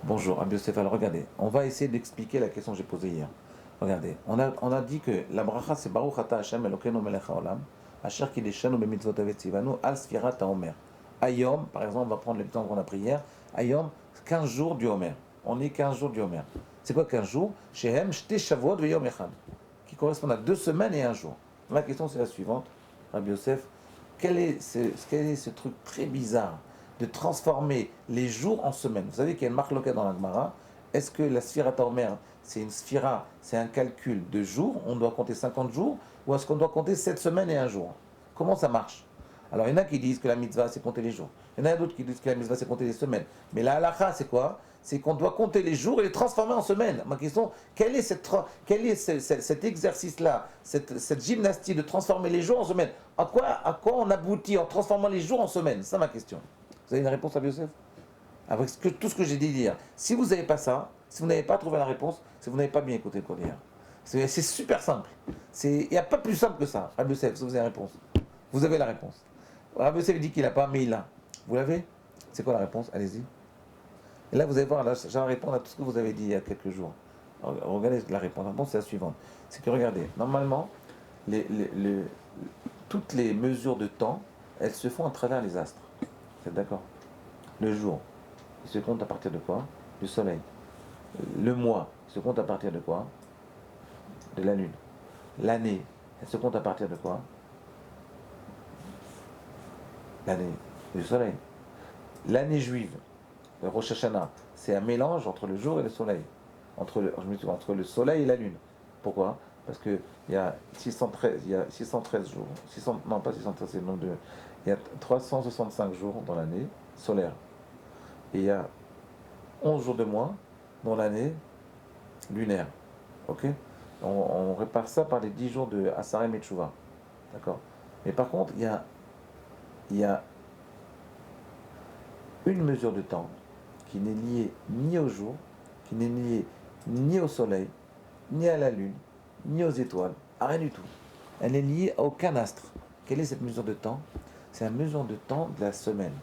Bonjour, Rabbi Yosef. Alors regardez, on va essayer d'expliquer la question que j'ai posée hier. Regardez, on a dit que la bracha c'est Baruch Ata Hashem Elokeinu Melech HaOlam, Asher Kideshanu Bemitzvot Avetzivanu Al Sfirat HaOmer. Ayom, par exemple, on va prendre l'exemple qu'on a pris hier. Ayom, 15 jours du Homer. On est 15 jours du Homer. C'est quoi 15 jours? Shehem Shte Shavuot Veyom Echad, qui correspondent à 2 semaines et un jour. Ma question c'est la suivante, Rabbi Yosef. Quel est ce truc très bizarre de transformer les jours en semaines? Vous savez qu'il y a une marque locale dans la Gemara. Est-ce que la Sphira Omer, c'est une Sphira, c'est un calcul de jours, on doit compter 50 jours, ou est-ce qu'on doit compter 7 semaines et un jour? Comment ça marche? Alors il y en a qui disent que la mitzvah c'est compter les jours. Il y en a d'autres qui disent que la mitzvah c'est compter les semaines. Mais la halakha c'est quoi? C'est qu'on doit compter les jours et les transformer en semaines. Ma question, quel est cet exercice-là, cette gymnastique de transformer les jours en semaines? À quoi on aboutit en transformant les jours en semaines? C'est ça ma question. Vous avez une réponse à Yosef? Avec tout ce que j'ai dit hier. Si vous n'avez pas ça, si vous n'avez pas trouvé la réponse, c'est que vous n'avez pas bien écouté le cours d'hier. C'est super simple. Il n'y a pas plus simple que ça. Rabbi Yosef, si vous avez la réponse. Vous avez la réponse. Rabbi Yosef dit qu'il n'a pas, mais il a. Vous l'avez? C'est quoi la réponse? Allez-y. Et là, vous allez voir, là, je vais répondre à tout ce que vous avez dit il y a quelques jours. Regardez la réponse. La réponse, c'est la suivante. C'est que, regardez, normalement, toutes les mesures de temps, elles se font à travers les astres. Vous êtes d'accord? Le jour, il se compte à partir de quoi? Du soleil. Le mois, il se compte à partir de quoi? De la lune. L'année, elle se compte à partir de quoi? L'année du soleil. L'année juive, le Rosh Hashanah, c'est un mélange entre le jour et le soleil. Entre le soleil et la lune. Pourquoi? Parce qu'il y a 613 jours. Non, pas 613, c'est le nombre de. Il y a 365 jours dans l'année solaire. Et il y a 11 jours de moins dans l'année lunaire. Ok? On répare ça par les 10 jours de Asarem et Tchouva. D'accord? Mais par contre, il y a une mesure de temps qui n'est liée ni au jour, qui n'est liée ni au soleil, ni à la lune, ni aux étoiles, à rien du tout. Elle n'est liée à aucun astre. Quelle est cette mesure de temps? C'est la mesure de temps de la semaine,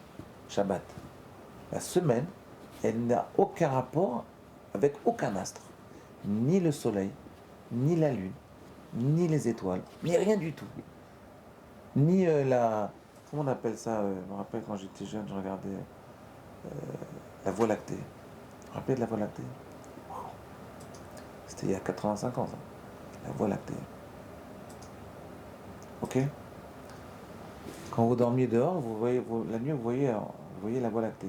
Shabbat. La semaine, elle n'a aucun rapport avec aucun astre. Ni le soleil, ni la lune, ni les étoiles, ni rien du tout. Ni la... Comment on appelle ça? Je me rappelle quand j'étais jeune, je regardais la Voie lactée. Vous vous rappelez de la Voie lactée? Wow. C'était il y a 85 ans, ça. La Voie lactée. Ok? Quand vous dormiez dehors, vous voyez, la nuit, vous voyez la Voie lactée.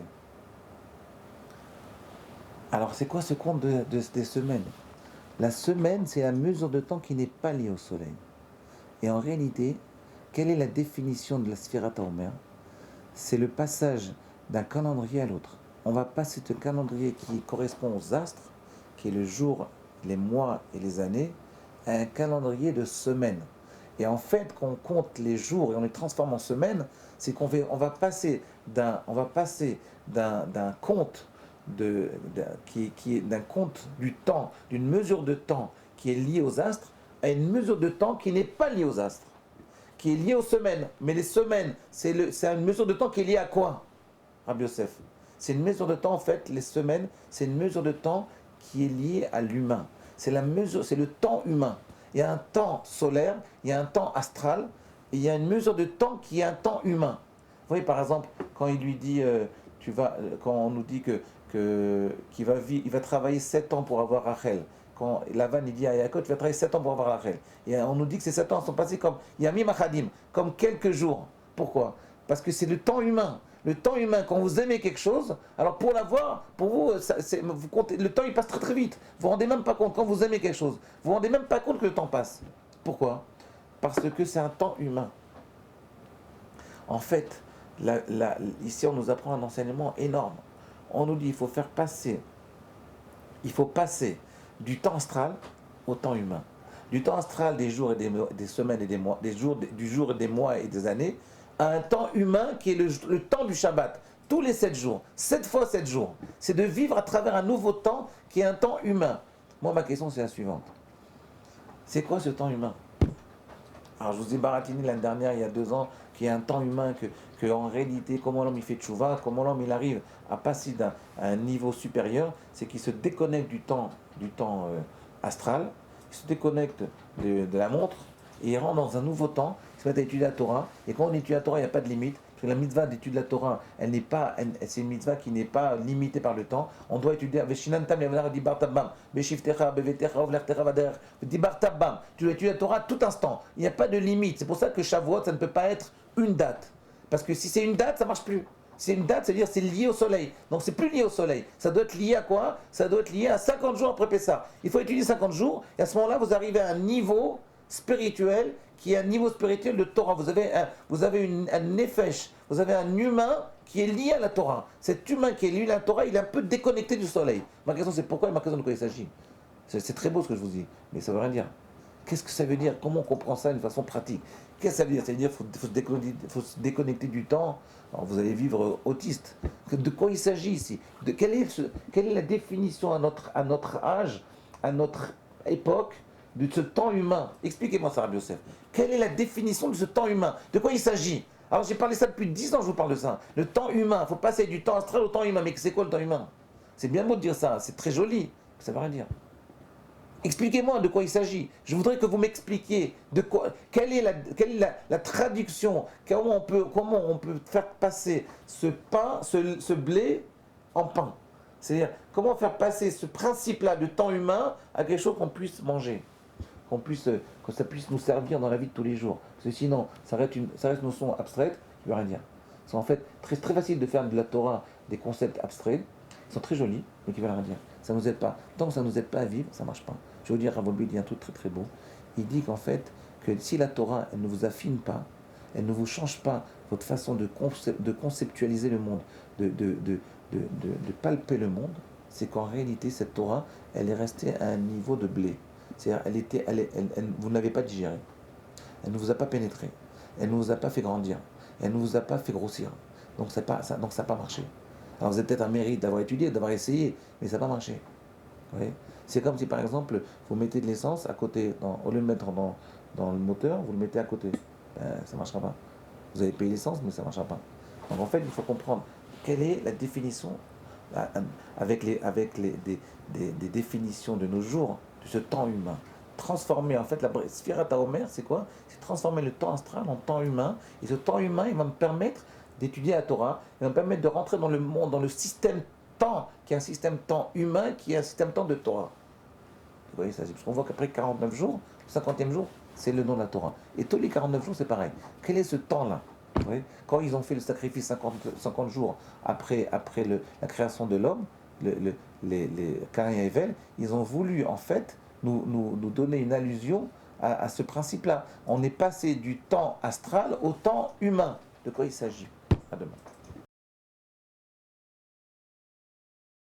Alors, c'est quoi ce compte des semaines? La semaine, c'est la mesure de temps qui n'est pas liée au soleil. Et en réalité, quelle est la définition de la Sphira Omer? C'est le passage d'un calendrier à l'autre. On va passer ce calendrier qui correspond aux astres, qui est le jour, les mois et les années, à un calendrier de semaines. Et en fait, quand on compte les jours et on les transforme en semaines, c'est qu'on va passer d'un compte d'un compte du temps, d'une mesure de temps qui est liée aux astres, à une mesure de temps qui n'est pas liée aux astres, qui est liée aux semaines. Mais les semaines, c'est une mesure de temps qui est liée à quoi, Rabbi Yosef? C'est une mesure de temps, en fait, les semaines, c'est une mesure de temps qui est liée à l'humain. C'est le temps humain. Il y a un temps solaire, il y a un temps astral, et il y a une mesure de temps qui est un temps humain. Vous voyez, par exemple, quand il lui dit, quand on nous dit qu'il va travailler 7 ans pour avoir Rachel. Quand Lavan il dit à Yaakov, tu vas travailler 7 ans pour avoir Rachel. Et on nous dit que ces 7 ans sont passés comme Yamim Achadim, comme quelques jours. Pourquoi? Parce que c'est le temps humain. Le temps humain, quand vous aimez quelque chose, alors pour l'avoir, pour vous, vous comptez, le temps il passe très très vite. Vous vous rendez même pas compte, quand vous aimez quelque chose, vous vous rendez même pas compte que le temps passe. Pourquoi? Parce que c'est un temps humain. En fait, ici on nous apprend un enseignement énorme. On nous dit il faut passer du temps astral au temps humain. Du temps astral des jours et des semaines et des mois, du jour et des mois et des années, à un temps humain qui est le temps du Shabbat, tous les 7 jours, 7 fois 7 jours. C'est de vivre à travers un nouveau temps qui est un temps humain. Moi, ma question, c'est la suivante. C'est quoi ce temps humain? Alors je vous ai baratini l'année dernière, il y a 2 ans, qu'il y a un temps humain, que en réalité, comment l'homme il fait tchouva, comment l'homme il arrive à passer à un niveau supérieur, c'est qu'il se déconnecte du temps astral, il se déconnecte de la montre, et il rentre dans un nouveau temps, il se met à étudier la Torah, et quand on étudie la Torah, il n'y a pas de limite, parce que la mitzvah d'étude de la Torah, c'est une mitzvah qui n'est pas limitée par le temps. On doit étudier. Tu dois étudier la Torah à tout instant. Il n'y a pas de limite. C'est pour ça que Shavuot, ça ne peut pas être une date. Parce que si c'est une date, ça ne marche plus. C'est une date, c'est-à-dire c'est lié au soleil. Donc c'est plus lié au soleil. Ça doit être lié à quoi? Ça doit être lié à 50 jours après Pessah. Il faut étudier 50 jours, et à ce moment-là, vous arrivez à un niveau spirituel qui est un niveau spirituel de Torah. Vous avez un nefesh, vous avez un humain qui est lié à la Torah. Cet humain qui est lié à la Torah, il est un peu déconnecté du soleil. Ma question c'est pourquoi et ma question de quoi il s'agit. C'est très beau ce que je vous dis, mais ça ne veut rien dire. Qu'est-ce que ça veut dire? Comment on comprend ça d'une façon pratique? Qu'est-ce que ça veut dire? Ça veut dire qu'il faut se déconnecter du temps. Alors vous allez vivre autiste. De quoi il s'agit ici? Quelle est la définition à notre âge, à notre époque, de ce temps humain? Expliquez-moi ça, Rabbi Yosef. Quelle est la définition de ce temps humain? De quoi il s'agit? Alors j'ai parlé ça depuis 10 ans, je vous parle de ça. Le temps humain, il faut passer du temps astral au temps humain. Mais c'est quoi le temps humain? C'est bien beau de dire ça, c'est très joli, mais ça ne veut rien dire. Expliquez-moi de quoi il s'agit. Je voudrais que vous m'expliquiez quelle est la traduction, comment on peut faire passer ce pain, ce blé en pain. C'est-à-dire, comment faire passer ce principe-là de temps humain à quelque chose qu'on puisse manger, que ça puisse nous servir dans la vie de tous les jours. Parce que sinon, ça reste une notion abstraite qui ne veut rien dire. C'est en fait très, très facile de faire de la Torah des concepts abstraits, qui sont très jolis, mais qui ne veulent rien dire. Ça ne nous aide pas. Tant que ça ne nous aide pas à vivre, ça ne marche pas. Je vais vous dire, Rav Wolbe dit un truc très très beau. Il dit qu'en fait, que si la Torah, elle ne vous affine pas, elle ne vous change pas votre façon de conceptualiser le monde, de palper le monde, c'est qu'en réalité, cette Torah, elle est restée à un niveau de blé. C'est-à-dire, vous ne l'avez pas digérée. Elle ne vous a pas pénétré. Elle ne vous a pas fait grandir. Elle ne vous a pas fait grossir. Donc ça n'a pas marché. Alors vous avez peut-être un mérite d'avoir étudié, d'avoir essayé, mais ça n'a pas marché. Vous voyez, c'est comme si par exemple, vous mettez de l'essence à côté, au lieu de le mettre dans le moteur, vous le mettez à côté. Ça ne marchera pas. Vous avez payé l'essence, mais ça ne marchera pas. Donc en fait, il faut comprendre quelle est la définition, avec des définitions de nos jours, de ce temps humain. Transformer, en fait, la Sfirat HaOmer, c'est quoi? C'est transformer le temps astral en temps humain. Et ce temps humain, il va me permettre d'étudier la Torah, il va me permettre de rentrer dans le monde, dans le système temps, qui est un système temps humain, qui est un système temps de Torah. Vous voyez ça? Parce qu'on voit qu'après 49 jours, le 50e jour, c'est le nom de la Torah. Et tous les 49 jours, c'est pareil. Quel est ce temps-là? Vous voyez, quand ils ont fait le sacrifice 50 jours après la création de l'homme, les Caïn et Hevel, ils ont voulu en fait nous donner une allusion à ce principe-là. On est passé du temps astral au temps humain. De quoi il s'agit? À demain.